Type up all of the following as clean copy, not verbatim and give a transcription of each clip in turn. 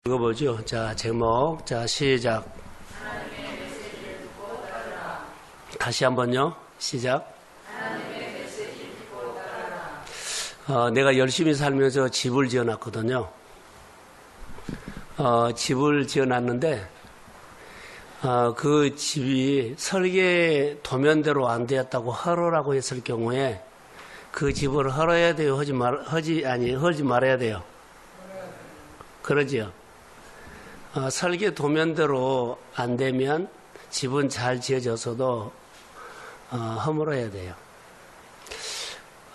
읽어보죠. 자, 제목. 자, 시작. 다시 한번요. 시작. 내가 열심히 살면서 집을 지어놨거든요. 집을 지어놨는데, 그 집이 설계 도면대로 안 되었다고 헐으라고 했을 경우에 그 집을 헐어야 돼요? 헐지 말아야 돼요? 그러지요. 설계 도면대로 안 되면 집은 잘 지어져서도 허물어야 돼요.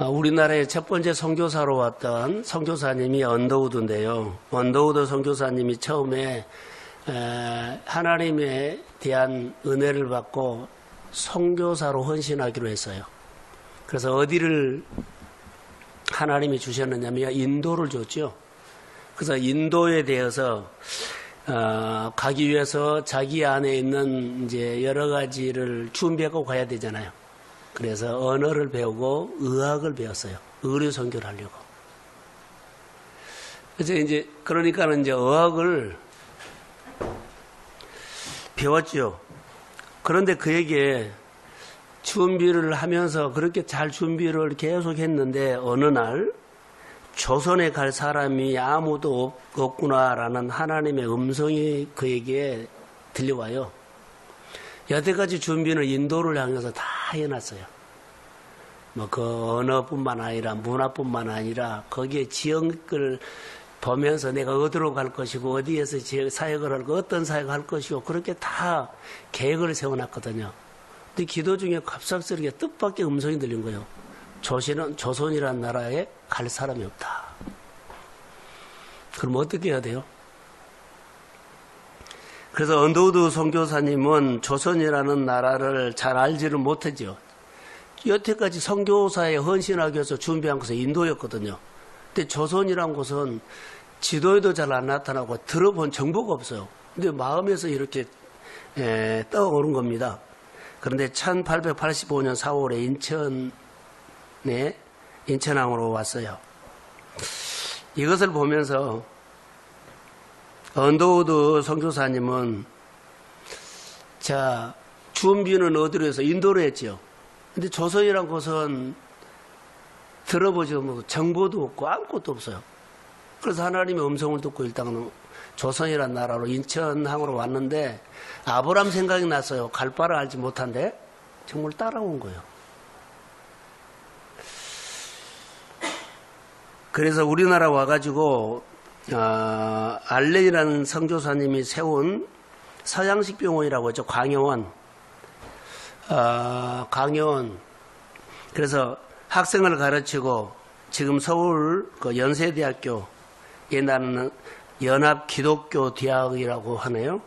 우리나라의 첫 번째 선교사로 왔던 선교사님이 언더우드인데요. 언더우드 선교사님이 처음에 하나님에 대한 은혜를 받고 선교사로 헌신하기로 했어요. 그래서 어디를 하나님이 주셨느냐면 인도를 줬죠. 그래서 인도에 대해서 가기 위해서 자기 안에 있는 이제 여러 가지를 준비하고 가야 되잖아요. 그래서 언어를 배우고 의학을 배웠어요. 의료 선교를 하려고. 그래서 이제 그러니까는 이제 의학을 배웠죠. 그런데 그에게 준비를 하면서 그렇게 잘 준비를 계속 했는데 어느 날 조선에 갈 사람이 아무도 없구나라는 하나님의 음성이 그에게 들려와요. 여태까지 준비는 인도를 향해서 다 해놨어요. 뭐 그 언어뿐만 아니라 문화뿐만 아니라 거기에 지역을 보면서 내가 어디로 갈 것이고 어디에서 사역을 할 거, 어떤 사역을 할 것이고 그렇게 다 계획을 세워놨거든요. 근데 기도 중에 갑작스럽게 뜻밖의 음성이 들린 거예요. 조선이라는 나라에 갈 사람이 없다. 그럼 어떻게 해야 돼요? 그래서 언더우드 선교사님은 조선이라는 나라를 잘 알지를 못하죠. 여태까지 선교사에 헌신하기 위해서 준비한 것은 인도였거든요. 근데 조선이란 곳은 지도에도 잘 안 나타나고 들어본 정보가 없어요. 근데 마음에서 이렇게 떠오른 겁니다. 그런데 1885년 4월에 인천항으로 왔어요. 이것을 보면서 언더우드 선교사님은 자, 준비는 어디로 해서 인도로 했죠. 근데 조선이란 곳은 들어보지 뭐 정보도 없고 아무것도 없어요. 그래서 하나님의 음성을 듣고 일단 조선이란 나라로 인천항으로 왔는데 아브람 생각이 났어요. 갈 바를 알지 못한데 정말 따라온 거예요. 그래서 우리나라 와가지고 알렌이라는 선교사님이 세운 서양식 병원이라고 했죠. 광여원. 그래서 학생을 가르치고 지금 서울 그 연세대학교 옛날에는 연합기독교대학이라고 하네요.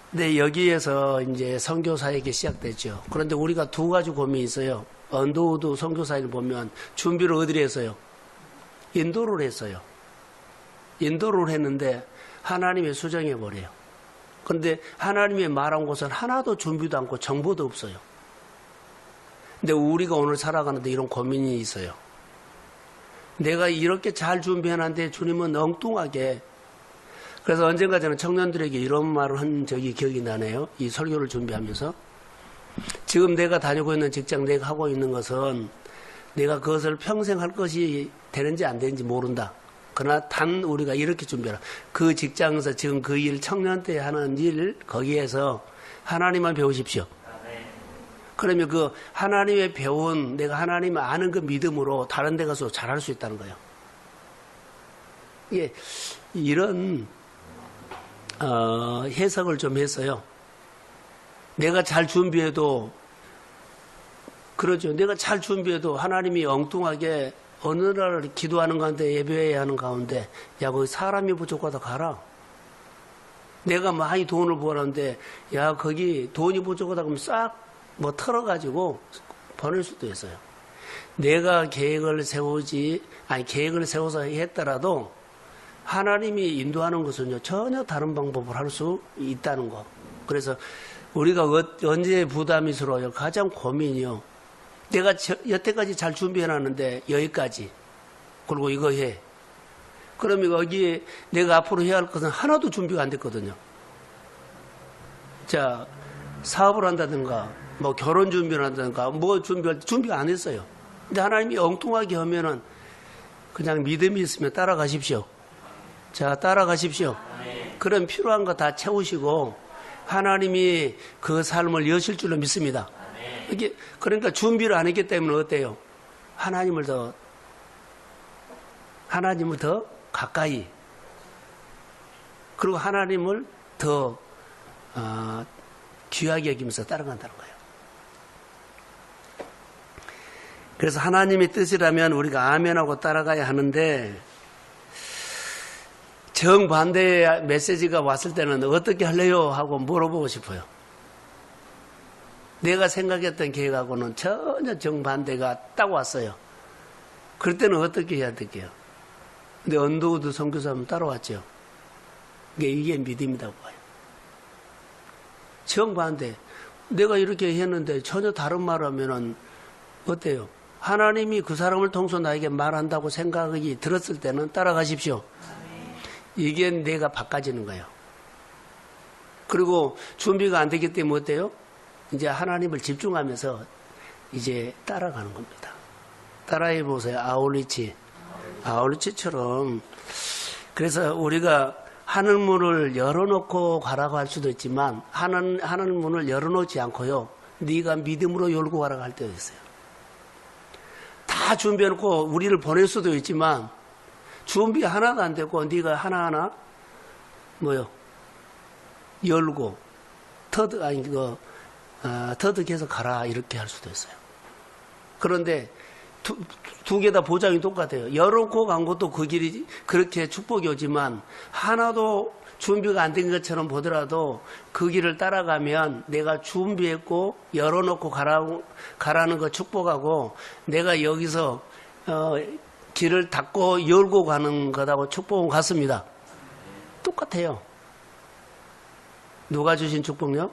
근데 여기에서 이제 선교사역이 시작됐죠. 그런데 우리가 두 가지 고민이 있어요. 언더우드 선교사를 보면 준비를 어디로 했어요? 인도를 했어요. 인도를 했는데 하나님의 수정해 버려요. 그런데 하나님의 말한 곳은 하나도 준비도 않고 정보도 없어요. 근데 우리가 오늘 살아가는데 이런 고민이 있어요. 내가 이렇게 잘 준비해놨는데 주님은 엉뚱하게. 그래서 언젠가 저는 청년들에게 이런 말을 한 적이 기억이 나네요. 이 설교를 준비하면서. 지금 내가 다니고 있는 직장, 내가 하고 있는 것은 내가 그것을 평생 할 것이 되는지 안 되는지 모른다. 그러나 단 우리가 이렇게 준비하라. 그 직장에서 지금 그 일, 청년 때 하는 일, 거기에서 하나님만 배우십시오. 그러면 그 하나님의 배운, 내가 하나님을 아는 그 믿음으로 다른 데 가서 잘할 수 있다는 거예요. 예, 이런 해석을 좀 했어요. 내가 잘 준비해도 그러죠. 내가 잘 준비해도 하나님이 엉뚱하게 어느 날 기도하는 가운데 예배해야 하는 가운데 야 거기 사람이 부족하다 가라. 내가 많이 돈을 벌었는데 야 거기 돈이 부족하다 그러면 싹 뭐 털어가지고 보낼 수도 있어요. 내가 계획을 세워서 했더라도 하나님이 인도하는 것은요 전혀 다른 방법을 할 수 있다는 거. 그래서 우리가 언제 부담이스러워요? 가장 고민이요. 내가 여태까지 잘 준비해놨는데 여기까지. 그리고 이거 해. 그러면 여기에 내가 앞으로 해야 할 것은 하나도 준비가 안 됐거든요. 자, 사업을 한다든가, 뭐 결혼 준비를 한다든가, 뭐 준비가 안 했어요. 근데 하나님이 엉뚱하게 하면은 그냥 믿음이 있으면 따라가십시오. 자, 따라가십시오. 그럼 필요한 거 다 채우시고 하나님이 그 삶을 여실 줄로 믿습니다. 이게 그러니까 준비를 안 했기 때문에 어때요? 하나님을 더 가까이, 그리고 하나님을 더 귀하게 여기면서 따라간다는 거예요. 그래서 하나님의 뜻이라면 우리가 아멘하고 따라가야 하는데, 정반대의 메시지가 왔을 때는 어떻게 할래요? 하고 물어보고 싶어요. 내가 생각했던 계획하고는 전혀 정반대가 딱 왔어요. 그럴 때는 어떻게 해야 될게요? 근데 언더우드 선교사님 따라왔죠. 이게 믿음이라고 봐요. 정반대. 내가 이렇게 했는데 전혀 다른 말 하면은 어때요? 하나님이 그 사람을 통해서 나에게 말한다고 생각이 들었을 때는 따라가십시오. 이게 내가 바꿔지는 거예요. 그리고 준비가 안 되기 때문에 어때요? 이제 하나님을 집중하면서 이제 따라가는 겁니다. 따라해 보세요. 아울리치처럼. 그래서 우리가 하늘문을 열어놓고 가라고 할 수도 있지만 하늘문을 열어놓지 않고요. 네가 믿음으로 열고 가라고 할 때도 있어요. 다 준비해놓고 우리를 보낼 수도 있지만 준비 하나도 안 되고 네가 하나하나 열고 터득해서 가라 이렇게 할 수도 있어요. 그런데 두 개 다 보장이 똑같아요. 열어놓고 간 것도 그 길이 그렇게 축복이 오지만 하나도 준비가 안 된 것처럼 보더라도 그 길을 따라가면 내가 준비했고 열어놓고 가라는 거 축복하고 내가 여기서 길을 닫고 열고 가는 것하고 축복은 같습니다. 똑같아요. 누가 주신 축복요?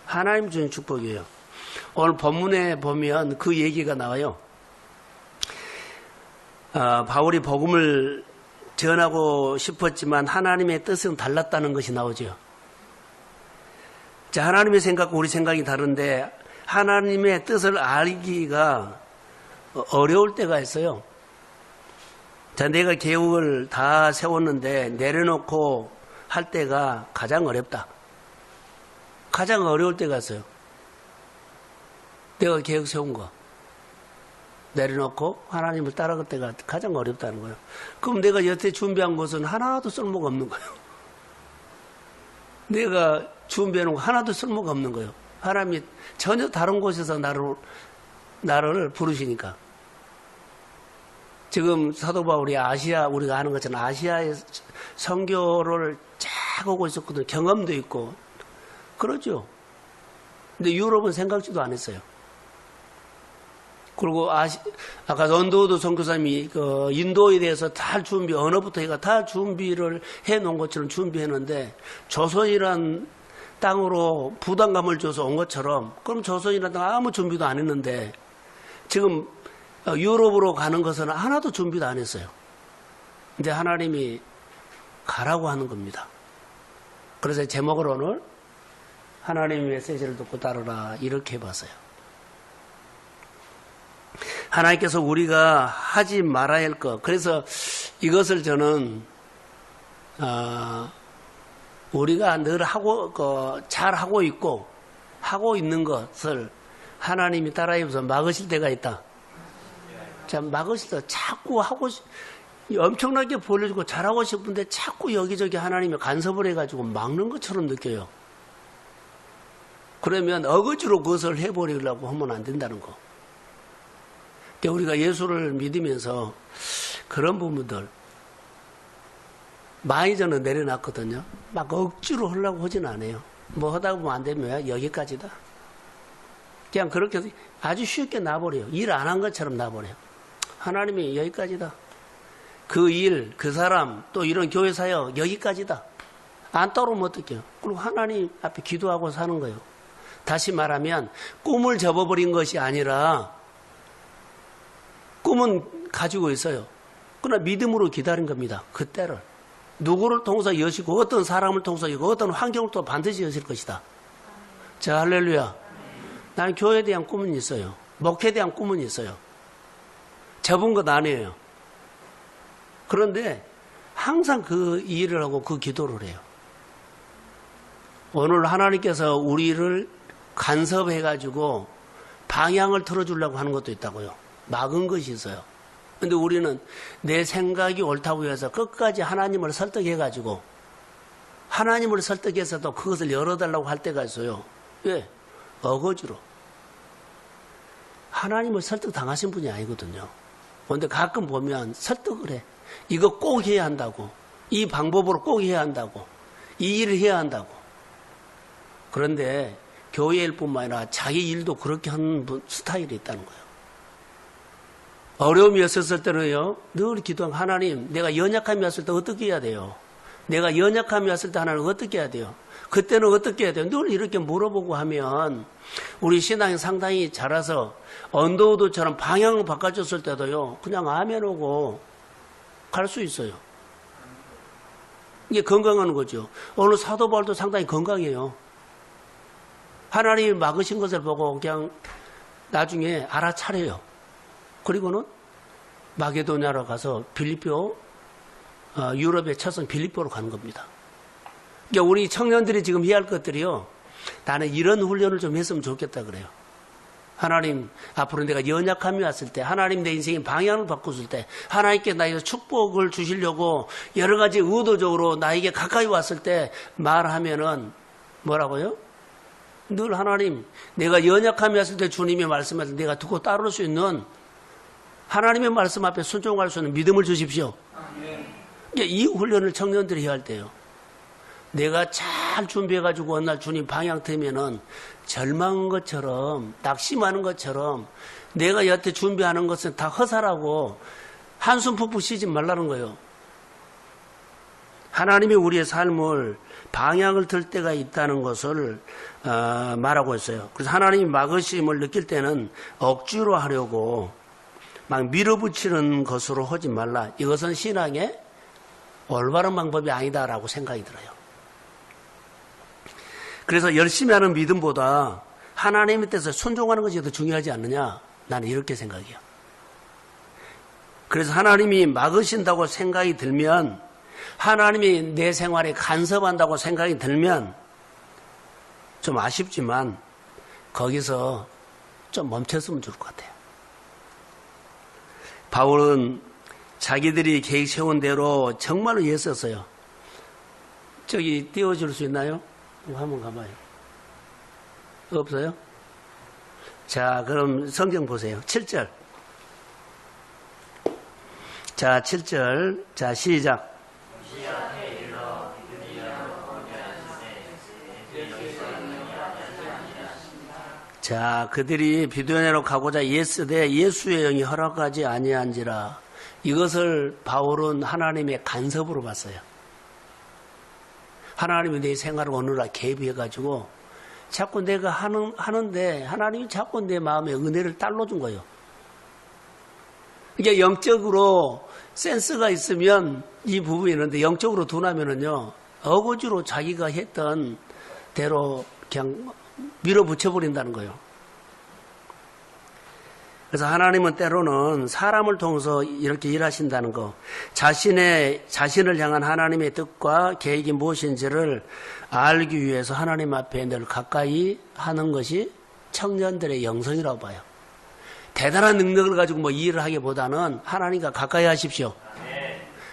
하나님 주신 축복이에요. 오늘 본문에 보면 그 얘기가 나와요. 바울이 복음을 전하고 싶었지만 하나님의 뜻은 달랐다는 것이 나오죠. 자, 하나님의 생각과 우리 생각이 다른데 하나님의 뜻을 알기가 어려울 때가 있어요. 자, 내가 계획을 다 세웠는데 내려놓고 할 때가 가장 어렵다. 가장 어려울 때가 있어요. 내가 계획 세운 거 내려놓고 하나님을 따라갈 때가 가장 어렵다는 거예요. 그럼 내가 여태 준비한 것은 하나도 쓸모가 없는 거예요. 내가 준비해놓은 거 하나도 쓸모가 없는 거예요. 하나님이 전혀 다른 곳에서 나를 부르시니까. 지금 사도 바울이 우리가 아는 것처럼 아시아에 선교를 쫙 오고 있었거든요. 경험도 있고. 그러죠. 근데 유럽은 생각지도 안 했어요. 그리고 아까 언더우드 선교사님이 인도에 대해서 다 언어부터 해가 다 준비를 해 놓은 것처럼 준비했는데 조선이란 땅으로 부담감을 줘서 온 것처럼 그럼 조선이란 땅 아무 준비도 안 했는데 지금 유럽으로 가는 것은 하나도 준비도 안 했어요. 이제 하나님이 가라고 하는 겁니다. 그래서 제목을 오늘 하나님의 메시지를 듣고 따르라 이렇게 해봤어요. 하나님께서 우리가 하지 말아야 할 것. 그래서 이것을 저는 우리가 늘 잘 하고 있고 하고 있는 것을 하나님이 따라해서 막으실 때가 있다. 자, 막으실 때 자꾸 엄청나게 보여주고 잘하고 싶은데 자꾸 여기저기 하나님이 간섭을 해가지고 막는 것처럼 느껴요. 그러면 어거지로 그것을 해버리려고 하면 안 된다는 거. 우리가 예수를 믿으면서 그런 부분들 많이 저는 내려놨거든요. 막 억지로 하려고 하진 않아요. 뭐 하다 보면 안 되면 여기까지다. 그냥 그렇게 아주 쉽게 놔버려요. 일 안 한 것처럼 놔버려요. 하나님이 여기까지다. 그 일, 그 사람, 또 이런 교회 사역 여기까지다. 안 따라오면 어떡해요? 그리고 하나님 앞에 기도하고 사는 거예요. 다시 말하면 꿈을 접어버린 것이 아니라 꿈은 가지고 있어요. 그러나 믿음으로 기다린 겁니다. 그때를. 누구를 통해서 여시고 어떤 사람을 통해서 여시고 어떤 환경을 또 반드시 여실 것이다. 자, 할렐루야. 나는 교회에 대한 꿈은 있어요. 목회에 대한 꿈은 있어요. 접은 것 아니에요. 그런데 항상 그 일을 하고 그 기도를 해요. 오늘 하나님께서 우리를 간섭해가지고 방향을 틀어주려고 하는 것도 있다고요. 막은 것이 있어요. 근데 우리는 내 생각이 옳다고 해서 끝까지 하나님을 설득해가지고 하나님을 설득해서도 그것을 열어달라고 할 때가 있어요. 왜? 어거지로. 하나님을 설득당하신 분이 아니거든요. 그런데 가끔 보면 설득을 해. 이거 꼭 해야 한다고. 이 방법으로 꼭 해야 한다고. 이 일을 해야 한다고. 그런데 교회 일뿐만 아니라 자기 일도 그렇게 하는 스타일이 있다는 거예요. 어려움이 없었을 때는요, 늘 기도한 하나님, 내가 연약함이 왔을 때 어떻게 해야 돼요? 내가 연약함이 왔을 때 하나님 어떻게 해야 돼요? 그때는 어떻게 해야 돼요? 늘 이렇게 물어보고 하면 우리 신앙이 상당히 자라서 언더우드처럼 방향을 바꿔줬을 때도요, 그냥 아멘 오고 갈 수 있어요. 이게 건강한 거죠. 오늘 사도 바울도 상당히 건강해요. 하나님이 막으신 것을 보고 그냥 나중에 알아차려요. 그리고는 마게도냐로 가서 빌립보, 유럽의 첫선 빌립보로 가는 겁니다. 그러니까 우리 청년들이 지금 해야 할 것들이요. 나는 이런 훈련을 좀 했으면 좋겠다 그래요. 하나님, 앞으로 내가 연약함이 왔을 때, 하나님 내 인생의 방향을 바꿨을 때, 하나님께 나에게 축복을 주시려고 여러 가지 의도적으로 나에게 가까이 왔을 때 말하면은 뭐라고요? 늘 하나님, 내가 연약함이 왔을 때 주님의 말씀을 내가 듣고 따를 수 있는 하나님의 말씀 앞에 순종할 수 있는 믿음을 주십시오. 이 훈련을 청년들이 해야 할 때요. 내가 잘 준비해가지고 어느 날 주님 방향 틀면은 절망한 것처럼, 낙심하는 것처럼 내가 여태 준비하는 것은 다 허사라고 한숨 푹푹 쉬지 말라는 거예요. 하나님이 우리의 삶을 방향을 틀 때가 있다는 것을 말하고 있어요. 그래서 하나님이 막으심을 느낄 때는 억지로 하려고 막 밀어붙이는 것으로 하지 말라. 이것은 신앙의 올바른 방법이 아니다라고 생각이 들어요. 그래서 열심히 하는 믿음보다 하나님의 뜻에 순종하는 것이 더 중요하지 않느냐? 나는 이렇게 생각해요. 그래서 하나님이 막으신다고 생각이 들면, 하나님이 내 생활에 간섭한다고 생각이 들면 좀 아쉽지만 거기서 좀 멈췄으면 좋을 것 같아요. 바울은 자기들이 계획 세운 대로 정말로 애썼어요. 저기 띄워줄 수 있나요? 한번 가봐요. 없어요? 자, 그럼 성경 보세요. 7절. 자, 7절. 자, 시작. 자, 그들이 비두냐로 가고자 애쓰되 예수의 영이 허락하지 아니한지라. 이것을 바울은 하나님의 간섭으로 봤어요. 하나님이 내 생활을 어느 날 개입해가지고 자꾸 내가 하는데 하나님이 자꾸 내 마음에 은혜를 딸로 준 거예요. 이게 영적으로 센스가 있으면 이 부분이 있는데 영적으로 둔하면은요, 어거지로 자기가 했던 대로 그냥 밀어붙여버린다는 거예요. 그래서 하나님은 때로는 사람을 통해서 이렇게 일하신다는 거, 자신을 향한 하나님의 뜻과 계획이 무엇인지를 알기 위해서 하나님 앞에 늘 가까이 하는 것이 청년들의 영성이라고 봐요. 대단한 능력을 가지고 뭐 일을 하기보다는 하나님과 가까이 하십시오.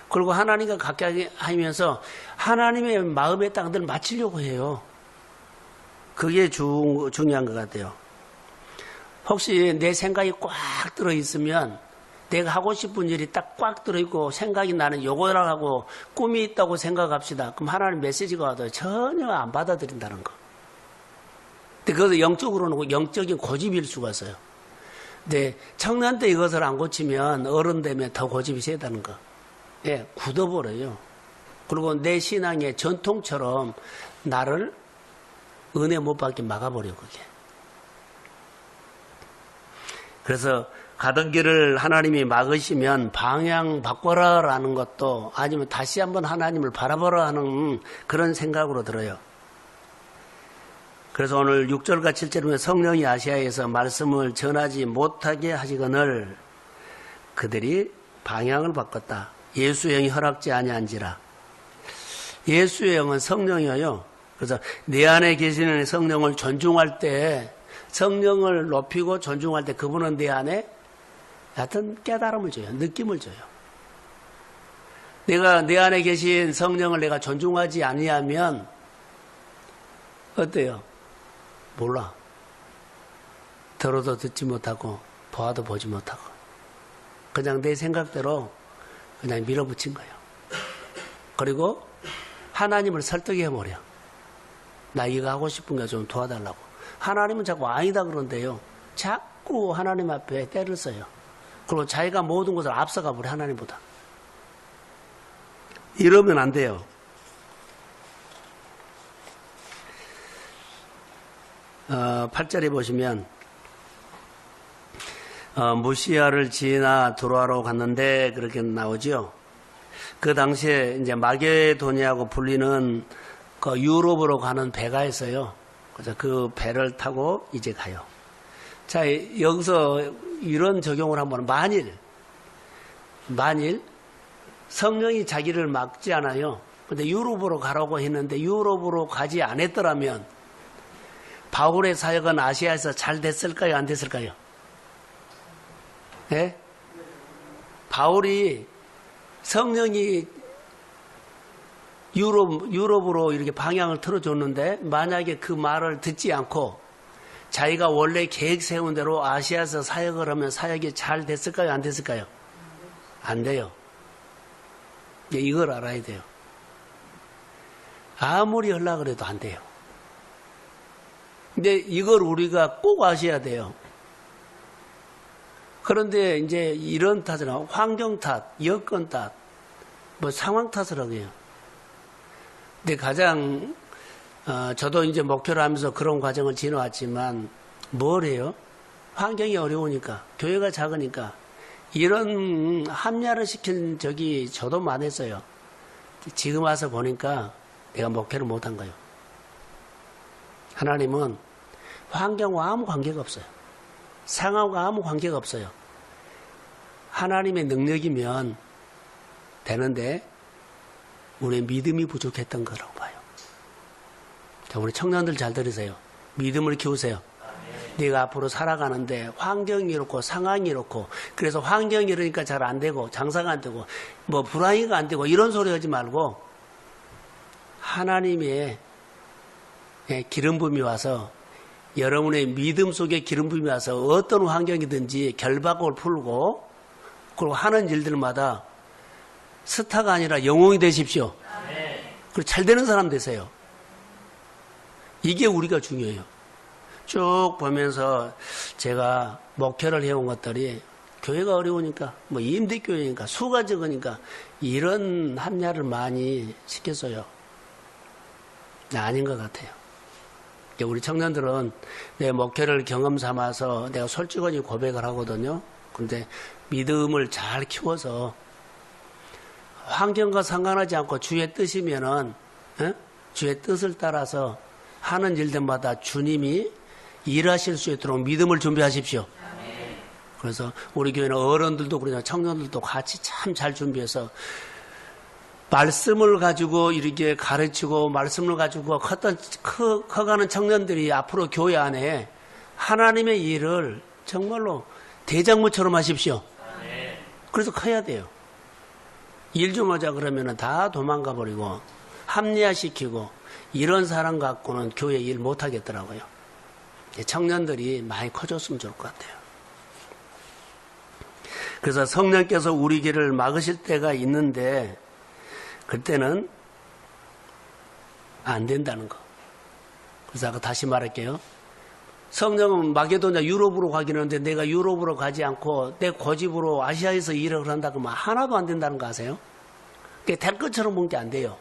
그리고 하나님과 가까이 하면서 하나님의 마음의 땅들을 맞추려고 해요. 그게 중요한 것 같아요. 혹시 내 생각이 꽉 들어있으면 내가 하고 싶은 일이 딱 꽉 들어있고 생각이 나는 요거라 하고 꿈이 있다고 생각합시다. 그럼 하나님 메시지가 와도 전혀 안 받아들인다는 거. 근데 그것은 영적으로는 영적인 고집일 수가 있어요. 근데 청년 때 이것을 안 고치면 어른 되면 더 고집이 세다는 거. 예, 굳어버려요. 그리고 내 신앙의 전통처럼 나를 은혜 못 받게 막아버려, 그게. 그래서 가던 길을 하나님이 막으시면 방향 바꿔라라는 것도 아니면 다시 한번 하나님을 바라보라 하는 그런 생각으로 들어요. 그래서 오늘 6절과 7절에 보면 성령이 아시아에서 말씀을 전하지 못하게 하시거늘 그들이 방향을 바꿨다. 예수의 영이 허락지 아니한지라. 예수의 영은 성령이에요. 그래서 내 안에 계시는 성령을 존중할 때, 성령을 높이고 존중할 때 그분은 내 안에 하여튼 깨달음을 줘요. 느낌을 줘요. 내가 내 안에 계신 성령을 내가 존중하지 아니하면 어때요? 몰라. 들어도 듣지 못하고 보아도 보지 못하고 그냥 내 생각대로 그냥 밀어붙인 거예요. 그리고 하나님을 설득해버려. 나 이거 하고 싶은 거 좀 도와달라고. 하나님은 자꾸 아니다 그런데요. 자꾸 하나님 앞에 때를 써요. 그리고 자기가 모든 것을 앞서가 버려 하나님보다. 이러면 안 돼요. 8절에 보시면 무시아를 지나 두로아로 갔는데 그렇게 나오죠. 그 당시에 이제 마게도니아고 불리는 그 유럽으로 가는 배가 있어요. 그래서 그 배를 타고 이제 가요. 자, 여기서 이런 적용을 한번 만일 성령이 자기를 막지 않아요. 근데 유럽으로 가라고 했는데 유럽으로 가지 않았더라면 바울의 사역은 아시아에서 잘 됐을까요? 안 됐을까요? 네? 바울이 성령이 유럽으로 이렇게 방향을 틀어줬는데 만약에 그 말을 듣지 않고 자기가 원래 계획 세운 대로 아시아에서 사역을 하면 사역이 잘 됐을까요? 안 됐을까요? 안 돼요. 이걸 알아야 돼요. 아무리 하려고 그래도 안 돼요. 근데 이걸 우리가 꼭 아셔야 돼요. 그런데 이제 이런 탓은 환경 탓, 여건 탓, 뭐 상황 탓을 하고요. 근데 가장 저도 이제 목표를 하면서 그런 과정을 지나왔지만 뭘 해요? 환경이 어려우니까, 교회가 작으니까 이런 합리화를 시킨 적이 저도 많았어요. 지금 와서 보니까 내가 목회를 못한 거예요. 하나님은 환경과 아무 관계가 없어요. 상황과 아무 관계가 없어요. 하나님의 능력이면 되는데 우리의 믿음이 부족했던 거라고 봐요. 자, 우리 청년들 잘 들으세요. 믿음을 키우세요. 네가 앞으로 살아가는데 환경이 이렇고 상황이 이렇고 그래서 환경이 이러니까 잘 안 되고 장사가 안 되고 뭐 불황이가 안 되고 이런 소리 하지 말고 하나님의 기름 부음이 와서 여러분의 믿음 속에 기름 부음이 와서 어떤 환경이든지 결박을 풀고 그리고 하는 일들마다 스타가 아니라 영웅이 되십시오. 그리고 잘 되는 사람 되세요. 이게 우리가 중요해요. 쭉 보면서 제가 목회를 해온 것들이 교회가 어려우니까 뭐 임대교회니까 수가 적으니까 이런 합리화를 많이 시켰어요. 아닌 것 같아요. 우리 청년들은 내 목회를 경험 삼아서 내가 솔직하게 고백을 하거든요. 그런데 믿음을 잘 키워서 환경과 상관하지 않고 주의 뜻이면은 주의 뜻을 따라서 하는 일들마다 주님이 일하실 수 있도록 믿음을 준비하십시오. 그래서 우리 교회는 어른들도 그러냐 청년들도 같이 참 잘 준비해서 말씀을 가지고 이렇게 가르치고 말씀을 가지고 커가는 청년들이 앞으로 교회 안에 하나님의 일을 정말로 대장무처럼 하십시오. 그래서 커야 돼요. 일 좀 하자 그러면 다 도망가 버리고 합리화시키고 이런 사람 갖고는 교회 일 못하겠더라고요. 청년들이 많이 커졌으면 좋을 것 같아요. 그래서 성령께서 우리 길을 막으실 때가 있는데 그때는 안 된다는 거. 그래서 아까 다시 말할게요. 성령은 마게도냐 유럽으로 가기는 하는데 내가 유럽으로 가지 않고 내 고집으로 아시아에서 일을 한다 그러면 하나도 안 된다는 거 아세요? 그게 될 것처럼 본 게 안 돼요.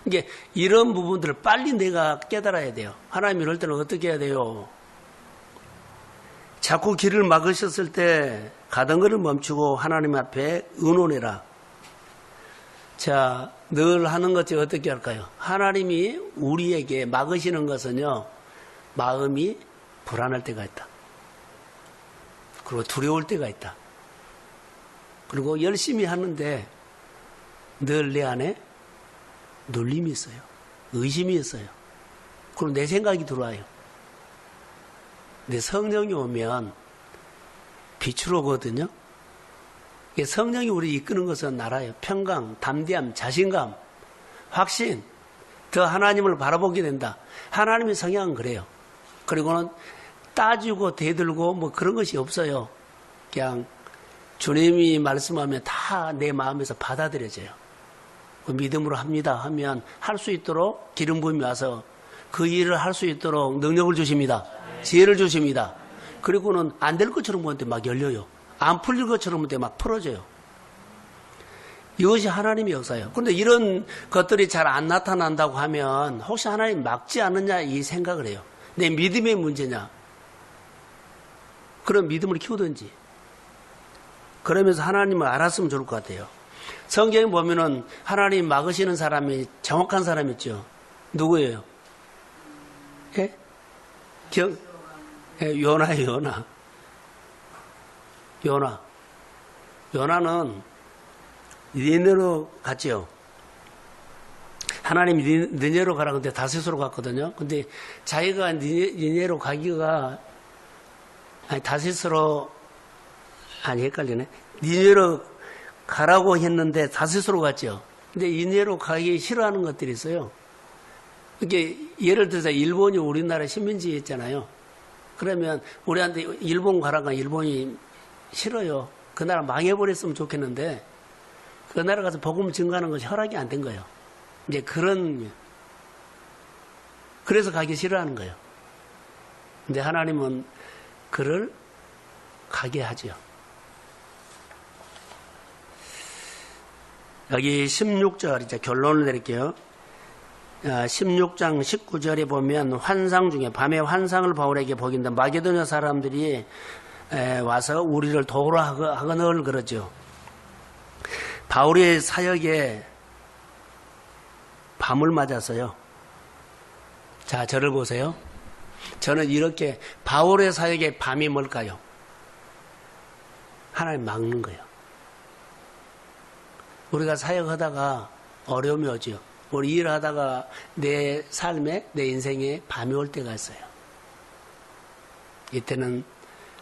이게 이런 부분들을 빨리 내가 깨달아야 돼요. 하나님 이럴 때는 어떻게 해야 돼요? 자꾸 길을 막으셨을 때 가던 것을 멈추고 하나님 앞에 의논해라. 자, 늘 하는 것이 어떻게 할까요? 하나님이 우리에게 막으시는 것은요, 마음이 불안할 때가 있다. 그리고 두려울 때가 있다. 그리고 열심히 하는데 늘 내 안에 눌림이 있어요. 의심이 있어요. 그리고 내 생각이 들어와요. 근데 성령이 오면 빛으로 오거든요. 성령이 우리 이끄는 것은 알아요. 평강, 담대함, 자신감, 확신, 더 하나님을 바라보게 된다. 하나님의 성향은 그래요. 그리고는 따지고 대들고 뭐 그런 것이 없어요. 그냥 주님이 말씀하면 다 내 마음에서 받아들여져요. 믿음으로 합니다 하면 할 수 있도록 기름 부음이 와서 그 일을 할 수 있도록 능력을 주십니다. 지혜를 주십니다. 그리고는 안 될 것처럼 보는데 막 열려요. 안 풀릴 것처럼 보는데 막 풀어져요. 이것이 하나님의 역사예요. 그런데 이런 것들이 잘 안 나타난다고 하면 혹시 하나님 막지 않느냐 이 생각을 해요. 내 믿음의 문제냐. 그런 믿음을 키우든지. 그러면서 하나님을 알았으면 좋을 것 같아요. 성경에 보면은 하나님 막으시는 사람이 정확한 사람 있죠. 누구예요? 예? 요나예요, 요나. 요나는 니네로 갔죠. 하나님이 니네로 가라 근데 다윗으로 갔거든요. 근데 자기가 니네로 가기가 다윗으로 헷갈리네. 니네로 가라고 했는데 다윗으로 갔죠. 근데 니네로 가기 싫어하는 것들이 있어요. 이게 예를 들어서 일본이 우리나라 식민지였잖아요. 그러면 우리한테 일본 가라가 일본이 싫어요. 그 나라 망해버렸으면 좋겠는데 그 나라 가서 복음 증거하는 것이 허락이 안 된 거예요. 이제 그래서 가기 싫어하는 거예요. 근데 하나님은 그를 가게 하죠. 여기 16절 이제 결론을 내릴게요. 16장 19절에 보면 환상 중에 밤에 환상을 바울에게 보긴다. 마게도냐 사람들이 와서 우리를 도우라 하거늘 그러죠. 바울의 사역에 밤을 맞았어요. 자, 저를 보세요. 저는 이렇게 바울의 사역에 밤이 뭘까요? 하나님 막는 거예요. 우리가 사역하다가 어려움이 오죠. 우리 일하다가 내 삶에, 내 인생에 밤이 올 때가 있어요. 이때는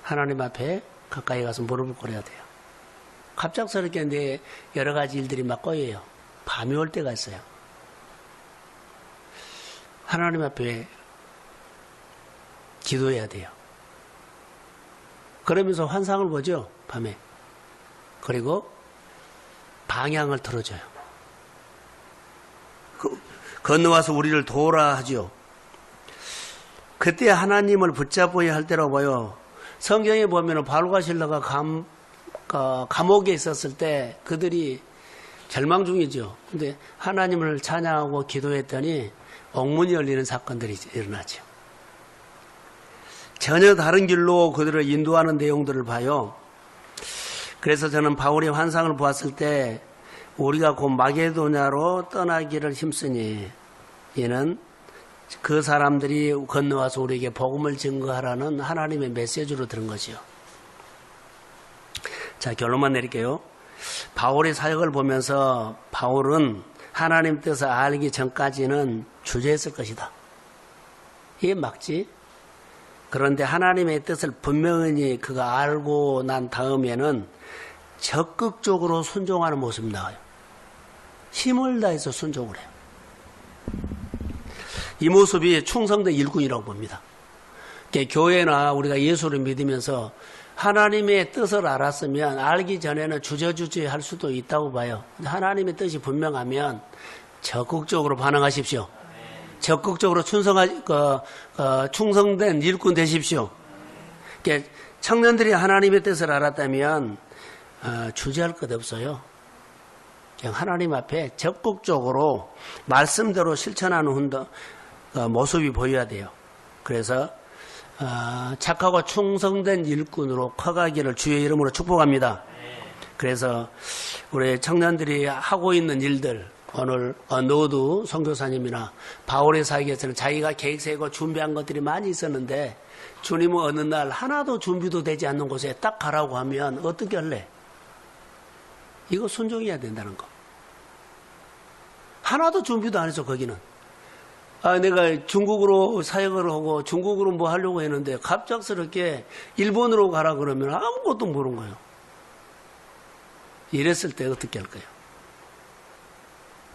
하나님 앞에 가까이 가서 무릎을 꿇어야 돼요. 갑작스럽게 내 여러 가지 일들이 막 꼬여요. 밤이 올 때가 있어요. 하나님 앞에 기도해야 돼요. 그러면서 환상을 보죠, 밤에. 그리고 방향을 틀어줘요. 건너와서 우리를 도우라 하죠. 그때 하나님을 붙잡아야 할 때라고 봐요. 성경에 보면 바울과 실라가 감옥에 있었을 때 그들이 절망 중이죠. 근데 하나님을 찬양하고 기도했더니 옥문이 열리는 사건들이 일어나죠. 전혀 다른 길로 그들을 인도하는 내용들을 봐요. 그래서 저는 바울의 환상을 보았을 때 우리가 곧 마게도냐로 떠나기를 힘쓰니 이는 그 사람들이 건너와서 우리에게 복음을 증거하라는 하나님의 메시지로 들은 것이요. 자, 결론만 내릴게요. 바울의 사역을 보면서 바울은 하나님 뜻을 알기 전까지는 주저했을 것이다. 이게 막지. 그런데 하나님의 뜻을 분명히 그가 알고 난 다음에는 적극적으로 순종하는 모습이 나와요. 힘을 다해서 순종을 해요. 이 모습이 충성된 일꾼이라고 봅니다. 교회나 우리가 예수를 믿으면서 하나님의 뜻을 알았으면 알기 전에는 주저주저 할 수도 있다고 봐요. 하나님의 뜻이 분명하면 적극적으로 반응하십시오. 적극적으로 충성된 일꾼 되십시오. 청년들이 하나님의 뜻을 알았다면 주저할 것 없어요. 그냥 하나님 앞에 적극적으로 말씀대로 실천하는 모습이 보여야 돼요. 그래서 착하고 충성된 일꾼으로 커가기를 주의 이름으로 축복합니다. 그래서 우리 청년들이 하고 있는 일들, 오늘 언더우드 선교사님이나 바울의 사역에서는 자기가 계획 세고 준비한 것들이 많이 있었는데 주님은 어느 날 하나도 준비도 되지 않는 곳에 딱 가라고 하면 어떻게 할래? 이거 순종해야 된다는 거. 하나도 준비도 안 했어, 거기는. 내가 중국으로 사역을 하고 중국으로 뭐 하려고 했는데 갑작스럽게 일본으로 가라 그러면 아무것도 모르는 거예요. 이랬을 때 어떻게 할 거예요?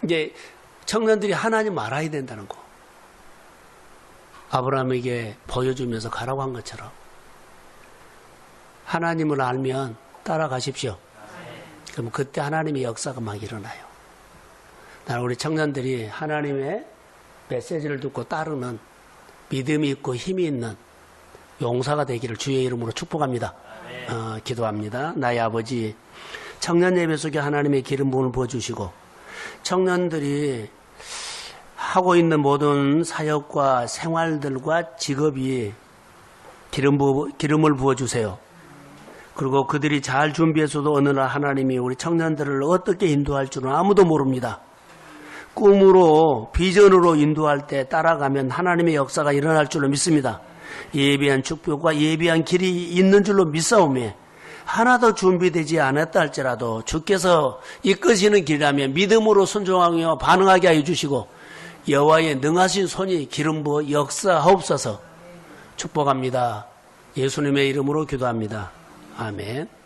이제 청년들이 하나님 알아야 된다는 거. 아브라함에게 보여주면서 가라고 한 것처럼 하나님을 알면 따라가십시오. 그럼 그때 하나님의 역사가 막 일어나요. 나는 우리 청년들이 하나님의 메시지를 듣고 따르는 믿음이 있고 힘이 있는 용사가 되기를 주의 이름으로 축복합니다. 기도합니다. 나의 아버지, 청년 예배 속에 하나님의 기름 부음을 부어주시고 청년들이 하고 있는 모든 사역과 생활들과 직업이 기름을 부어주세요. 그리고 그들이 잘 준비해서도 어느 날 하나님이 우리 청년들을 어떻게 인도할 줄은 아무도 모릅니다. 꿈으로 비전으로 인도할 때 따라가면 하나님의 역사가 일어날 줄로 믿습니다. 예비한 축복과 예비한 길이 있는 줄로 믿사오며 하나도 준비되지 않았다 할지라도 주께서 이끄시는 길이라면 믿음으로 순종하며 반응하게 하여 주시고 여호와의 능하신 손이 기름 부어 역사하옵소서. 축복합니다. 예수님의 이름으로 기도합니다. 아멘.